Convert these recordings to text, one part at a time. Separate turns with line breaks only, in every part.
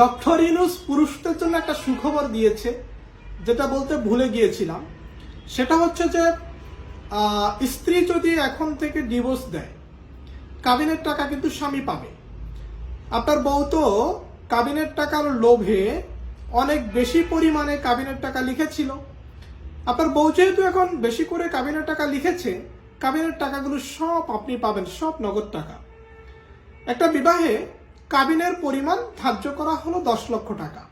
Doctor Yunus পুরুষদের জন্য একটা সুখবর দিয়েছে, যেটা বলতে ভুলে গিয়েছিলাম। সেটা হচ্ছে যে স্ত্রী যদি এখন থেকে ডিভোর্স দেয়, কাবিনের টাকা কিন্তু স্বামী পাবে। আপনার বউ তো কাবিনের টাকার লোভে অনেক বেশি পরিমাণে কাবিনের টাকা লিখেছিল। আপনার বউ যেহেতু এখন বেশি করে কাবিনের টাকা লিখেছে, কাবিনের টাকাগুলো সব আপনি পাবেন, সব নগদ টাকা। একটা বিবাহে কাবিনের পরিমাণ ধার্য করা হলো 10 লক্ষ টাকা,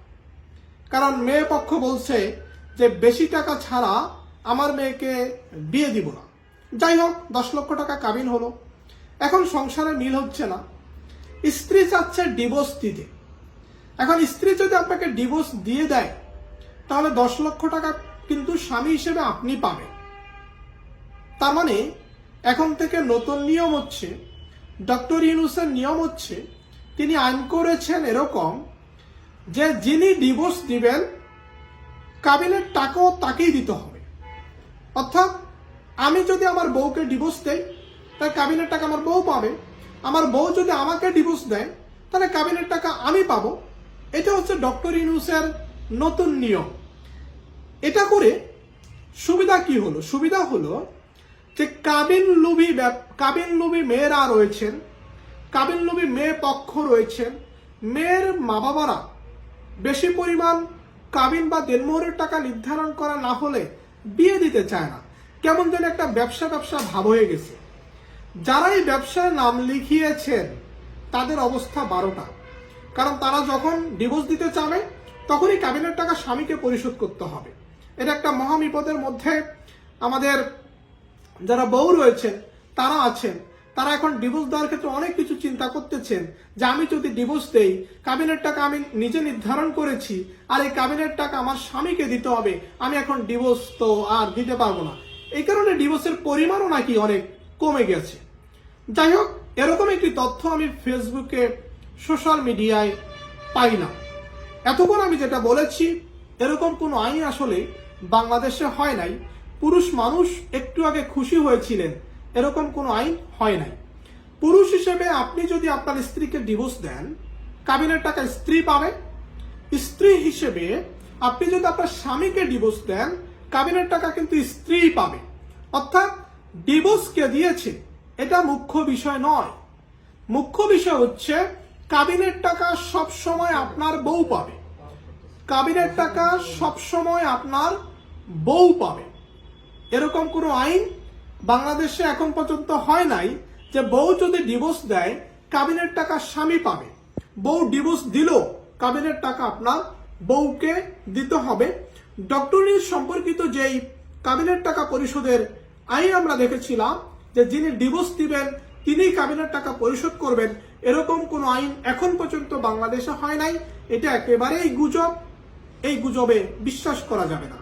কারণ মেয়ে পক্ষ বলছে যে বেশি টাকা ছাড়া আমার মেয়েকে বিয়ে দিব না। যাই হোক, 10 লক্ষ টাকা কাবিন হলো। এখন সংসারে মিল হচ্ছে না, স্ত্রী চাচ্ছে ডিভোর্স দিতে। এখন স্ত্রী যদি আপনাকে ডিভোর্স দিয়ে দেয়, তাহলে 10 লক্ষ টাকা কিন্তু স্বামী হিসেবে আপনি পাবেন। তার মানে এখন থেকে নতুন নিয়ম হচ্ছে, ডক্টর ইউনূসের নিয়ম হচ্ছে, তিনি আইন করেছেন এরকম যে যিনি ডিভোর্স দিবেন কাবিনের টাকাও তাকেই দিতে হবে। অর্থাৎ আমি যদি আমার বউকে ডিভোর্স দেই, তাহলে কাবিনের টাকা আমার বউ পাবে। আমার বউ যদি আমাকে ডিভোর্স দেয়, তাহলে কাবিনের টাকা আমি পাবো। এটা হচ্ছে ডক্টর ইউনূসের নতুন নিয়ম। এটা করে সুবিধা কি হলো? সুবিধা হলো যে কাবিন লোভী মেয়েরা রয়েছেন, কাবিন লোভী মেয়ে পক্ষ রয়েছেন। মেয়ের মা বাবারা বেশি পরিমাণ কাবিন বা দেনমোহরের টাকা নির্ধারণ করা না হলে বিয়ে দিতে চায় না। কেমন যেন একটা ব্যবসা ভাব হয়ে গেছে। যারা এই ব্যবসায় নাম লিখিয়েছেন তাদের অবস্থা 12টা। কারণ তারা যখন ডিভোর্স দিতে চাবে, তখনই কাবিনের টাকা স্বামীকে পরিশোধ করতে হবে। এটা একটা মহা বিপদের মধ্যে আমাদের যারা বউ রয়েছেন তারা আছেন। তারা এখন ডিভোর্স দেওয়ার ক্ষেত্রে অনেক কিছু চিন্তা করতেছেন যে আমি যদি ডিভোর্স দেই, কাবিনের টাকা আমি নিজে নির্ধারণ করেছি, আর এই কাবিনের টাকা আমার স্বামীকে দিতে হবে, আমি এখন ডিভোর্স তো আর দিতে পারবো না। এই কারণে ডিভোর্সের পরিমাণও নাকি অনেক কমে গেছে। যাই হোক, এরকম একটি তথ্য আমি ফেসবুকে, সোশ্যাল মিডিয়ায় পাই না। এতক্ষণ আমি যেটা বলেছি, এরকম কোনো আইন আসলে বাংলাদেশে হয় নাই। পুরুষ মানুষ একটু আগে খুশি হয়েছিলেন, এরকম কোনো আইন হয় নাই। পুরুষ হিসেবে আপনি যদি আপনার স্ত্রীকে ডিভোর্স দেন, কাবিনের টাকা স্ত্রী পাবে। স্ত্রী হিসেবে আপনি যদি আপনার স্বামীকে ডিভোর্স দেন, কাবিনের টাকা কিন্তু স্ত্রী পাবে। অর্থাৎ ডিভোর্স কে দিয়েছে এটা মুখ্য বিষয় নয়। মুখ্য বিষয় হচ্ছে কাবিনের টাকা সব সময় আপনার বউ পাবে। কাবিনের টাকা সব সময় আপনার বউ পাবে। এরকম কোনো আইন বাংলাদেশে এখন পর্যন্ত হয় নাই যে বউ যদি ডিভোর্স দেয়, কাবিনের টাকা স্বামী পাবে। বউ ডিভোর্স দিল, কাবিনের টাকা আপনার বউকে দিতে হবে। ডক্টর ইউনূস সম্পর্কিত যেই কাবিনের টাকা পরিশোধের আইন আমরা দেখেছিলাম, যে যিনি ডিভোর্স দিবেন তিনি কাবিনের টাকা পরিশোধ করবেন, এরকম কোনো আইন এখন পর্যন্ত বাংলাদেশে হয় নাই। এটা একেবারেই গুজব। এই গুজবে বিশ্বাস করা যাবে না।